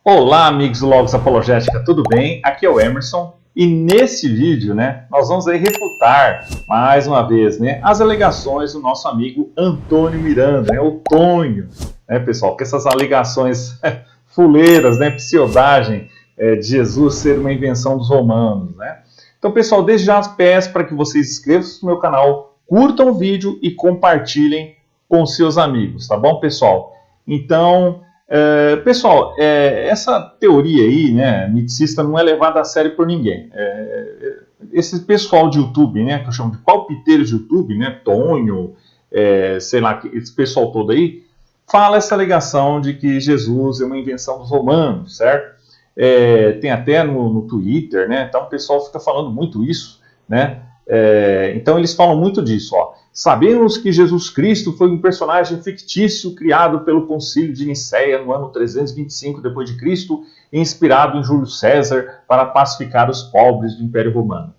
Olá, amigos do Logos Apologética, tudo bem? Aqui é o Emerson e nesse vídeo, nós vamos aí refutar mais uma vez, as alegações do nosso amigo Antônio Miranda, o Tonho, pessoal, que essas alegações fuleiras, pseudagem de Jesus ser uma invenção dos romanos, Então, pessoal, desde já peço para que vocês inscrevam-se no meu canal, curtam o vídeo e compartilhem com seus amigos, tá bom, pessoal? Então, pessoal, essa teoria aí, miticista, não é levada a sério por ninguém. Esse pessoal de YouTube, que eu chamo de palpiteiros de YouTube, Tonho, sei lá, esse pessoal todo aí, fala essa alegação de que Jesus é uma invenção dos romanos, certo? Tem até no Twitter, então o pessoal fica falando muito isso, então eles falam muito disso, ó. Sabemos que Jesus Cristo foi um personagem fictício criado pelo Concílio de Nicéia no ano 325 d.C., inspirado em Júlio César para pacificar os pobres do Império Romano.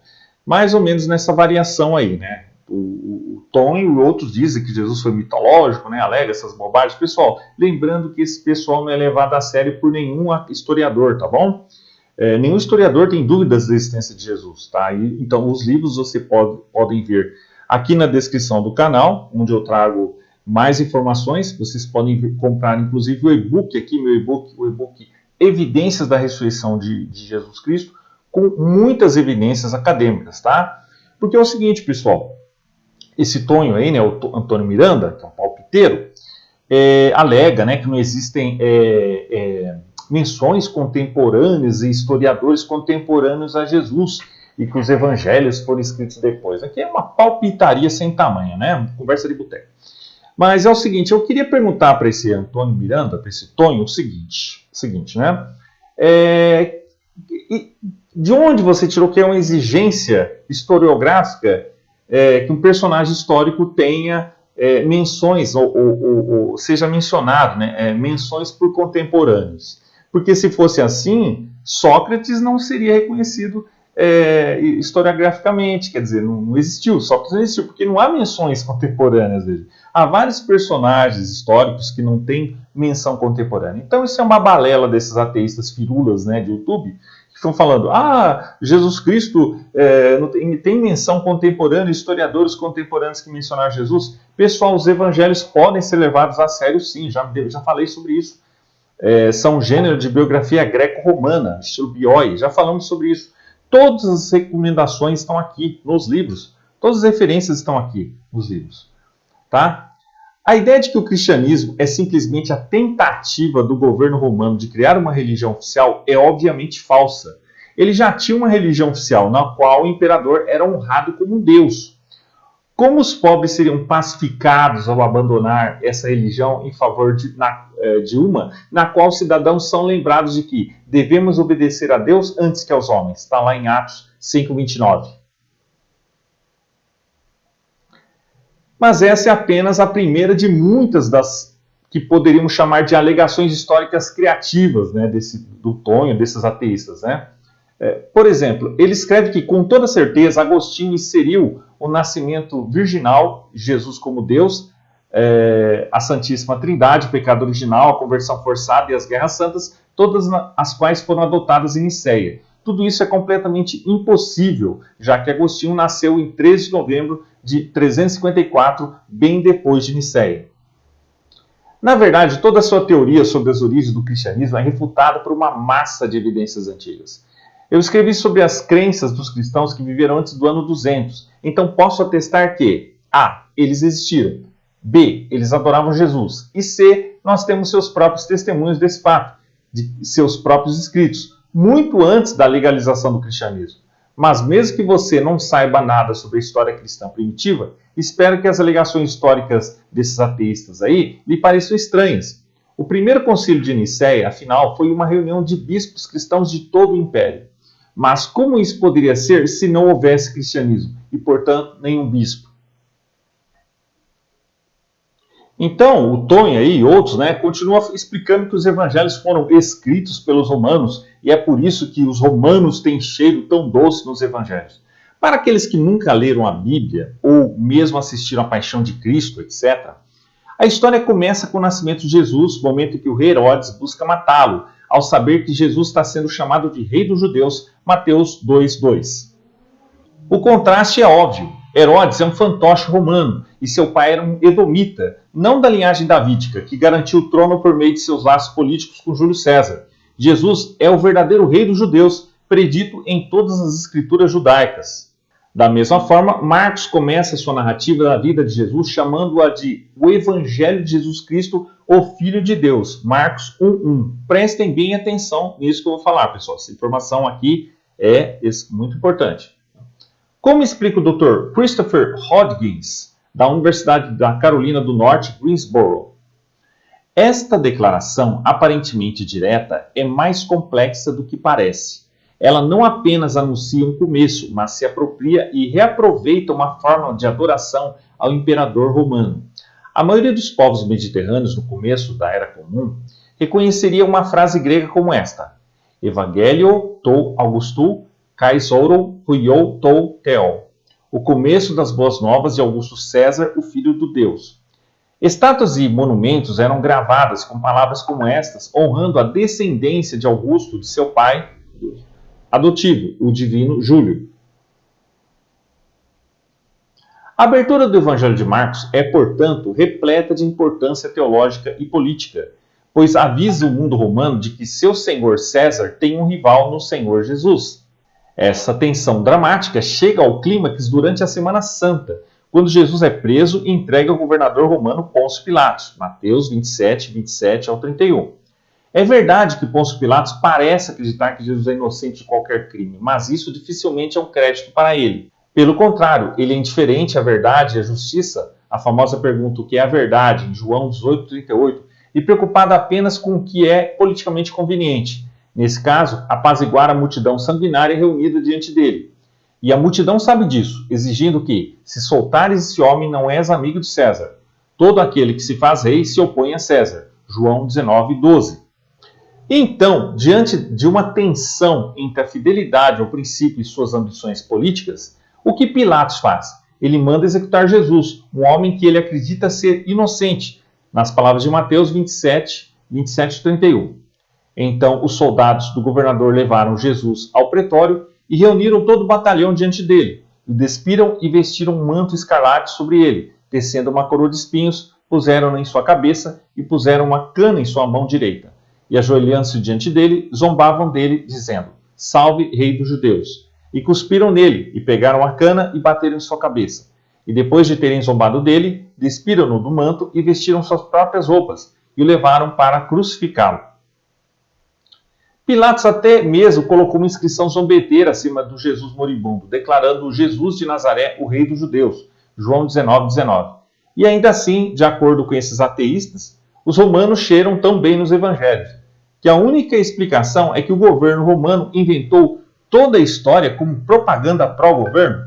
Mais ou menos nessa variação aí, O Tom e outros dizem que Jesus foi mitológico, alega essas bobagens. Pessoal, lembrando que esse pessoal não é levado a sério por nenhum historiador, tá bom? Nenhum historiador tem dúvidas da existência de Jesus, tá? Então, os livros você podem ver aqui na descrição do canal, onde eu trago mais informações. Vocês podem comprar, inclusive, o e-book aqui, o e-book Evidências da Ressurreição de Jesus Cristo, com muitas evidências acadêmicas, tá? Porque é o seguinte, pessoal, esse Tonho aí, o Antônio Miranda, que é um palpiteiro, alega, que não existem menções contemporâneas e historiadores contemporâneos a Jesus, e que os evangelhos foram escritos depois. Aqui é uma palpitaria sem tamanho, conversa de boteco. Mas é o seguinte, eu queria perguntar para esse Antônio Miranda, para esse Tonho, o seguinte, de onde você tirou que é uma exigência historiográfica que um personagem histórico tenha menções, ou seja mencionado, menções por contemporâneos? Porque se fosse assim, Sócrates não seria reconhecido historiograficamente, quer dizer, não existiu, Sócrates não existiu, porque não há menções contemporâneas dele. Há vários personagens históricos que não têm menção contemporânea. Então isso é uma balela desses ateístas firulas, de YouTube, que estão falando, Jesus Cristo não tem menção contemporânea, historiadores contemporâneos que mencionaram Jesus. Pessoal, os evangelhos podem ser levados a sério sim, já falei sobre isso. São um gênero de biografia greco-romana, estilo Bioi, já falamos sobre isso. Todas as recomendações estão aqui nos livros. Todas as referências estão aqui nos livros. Tá? A ideia de que o cristianismo é simplesmente a tentativa do governo romano de criar uma religião oficial é obviamente falsa. Ele já tinha uma religião oficial na qual o imperador era honrado como um deus. Como os pobres seriam pacificados ao abandonar essa religião em favor de uma na qual os cidadãos são lembrados de que devemos obedecer a Deus antes que aos homens? Está lá em Atos 5:29. Mas essa é apenas a primeira de muitas das que poderíamos chamar de alegações históricas criativas, do Tonho, desses ateístas, Por exemplo, ele escreve que, com toda certeza, Agostinho inseriu o nascimento virginal, Jesus como Deus, a Santíssima Trindade, o pecado original, a conversão forçada e as guerras santas, todas as quais foram adotadas em Nicéia. Tudo isso é completamente impossível, já que Agostinho nasceu em 13 de novembro de 354, bem depois de Nicéia. Na verdade, toda a sua teoria sobre as origens do cristianismo é refutada por uma massa de evidências antigas. Eu escrevi sobre as crenças dos cristãos que viveram antes do ano 200, então posso atestar que A. Eles existiram, B. Eles adoravam Jesus, e C. Nós temos seus próprios testemunhos desse fato, de seus próprios escritos, muito antes da legalização do cristianismo. Mas mesmo que você não saiba nada sobre a história cristã primitiva, espero que as alegações históricas desses ateístas aí lhe pareçam estranhas. O primeiro concílio de Nicéia, afinal, foi uma reunião de bispos cristãos de todo o império. Mas como isso poderia ser se não houvesse cristianismo e, portanto, nenhum bispo? Então, o Tonho aí e outros continuam explicando que os evangelhos foram escritos pelos romanos e é por isso que os romanos têm cheiro tão doce nos evangelhos. Para aqueles que nunca leram a Bíblia ou mesmo assistiram a Paixão de Cristo, etc., a história começa com o nascimento de Jesus, momento em que o rei Herodes busca matá-lo, ao saber que Jesus está sendo chamado de Rei dos Judeus, Mateus 2:2. O contraste é óbvio. Herodes é um fantoche romano e seu pai era um edomita, não da linhagem davídica, que garantiu o trono por meio de seus laços políticos com Júlio César. Jesus é o verdadeiro Rei dos Judeus, predito em todas as escrituras judaicas. Da mesma forma, Marcos começa sua narrativa da vida de Jesus chamando-a de o Evangelho de Jesus Cristo, o Filho de Deus. Marcos 1:1. Prestem bem atenção nisso que eu vou falar, pessoal. Essa informação aqui é muito importante. Como explica o Dr. Christopher Hodgins, da Universidade da Carolina do Norte, Greensboro? Esta declaração, aparentemente direta, é mais complexa do que parece. Ela não apenas anuncia um começo, mas se apropria e reaproveita uma forma de adoração ao imperador romano. A maioria dos povos mediterrâneos, no começo da Era Comum, reconheceria uma frase grega como esta: Evangelio tou Augusto, Kaisouro huiou tou Theo. O começo das boas novas de Augusto César, o filho do Deus. Estátuas e monumentos eram gravadas com palavras como estas, honrando a descendência de Augusto, de seu pai adotivo, o divino Júlio. A abertura do Evangelho de Marcos é, portanto, repleta de importância teológica e política, pois avisa o mundo romano de que seu senhor César tem um rival no Senhor Jesus. Essa tensão dramática chega ao clímax durante a Semana Santa, quando Jesus é preso e entregue ao governador romano Pôncio Pilatos, Mateus 27 ao 31. É verdade que Pôncio Pilatos parece acreditar que Jesus é inocente de qualquer crime, mas isso dificilmente é um crédito para ele. Pelo contrário, ele é indiferente à verdade e à justiça, a famosa pergunta o que é a verdade, em João 18:38, e preocupado apenas com o que é politicamente conveniente. Nesse caso, apaziguar a multidão sanguinária reunida diante dele. E a multidão sabe disso, exigindo que, se soltares esse homem, não és amigo de César. Todo aquele que se faz rei se opõe a César. João 19:12. Então, diante de uma tensão entre a fidelidade ao princípio e suas ambições políticas, o que Pilatos faz? Ele manda executar Jesus, um homem que ele acredita ser inocente, nas palavras de Mateus 27:31. Então, os soldados do governador levaram Jesus ao pretório e reuniram todo o batalhão diante dele. O despiram e vestiram um manto escarlate sobre ele, tecendo uma coroa de espinhos, puseram-na em sua cabeça e puseram uma cana em sua mão direita. E ajoelhando-se diante dele, zombavam dele, dizendo: Salve, Rei dos Judeus! E cuspiram nele, e pegaram a cana e bateram em sua cabeça. E depois de terem zombado dele, despiram-no do manto e vestiram suas próprias roupas, e o levaram para crucificá-lo. Pilatos até mesmo colocou uma inscrição zombeteira acima do Jesus moribundo, declarando Jesus de Nazaré o Rei dos Judeus, João 19:19. E ainda assim, de acordo com esses ateístas, os romanos cheiram tão bem nos evangelhos, que a única explicação é que o governo romano inventou toda a história como propaganda pró-governo.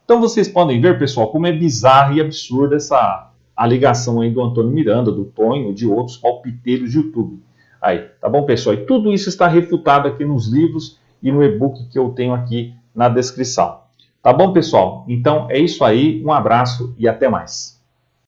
Então vocês podem ver, pessoal, como é bizarra e absurda essa alegação aí do Antônio Miranda, do Tonho, de outros palpiteiros de YouTube. Aí, tá bom, pessoal? E tudo isso está refutado aqui nos livros e no e-book que eu tenho aqui na descrição. Tá bom, pessoal? Então é isso aí, um abraço e até mais.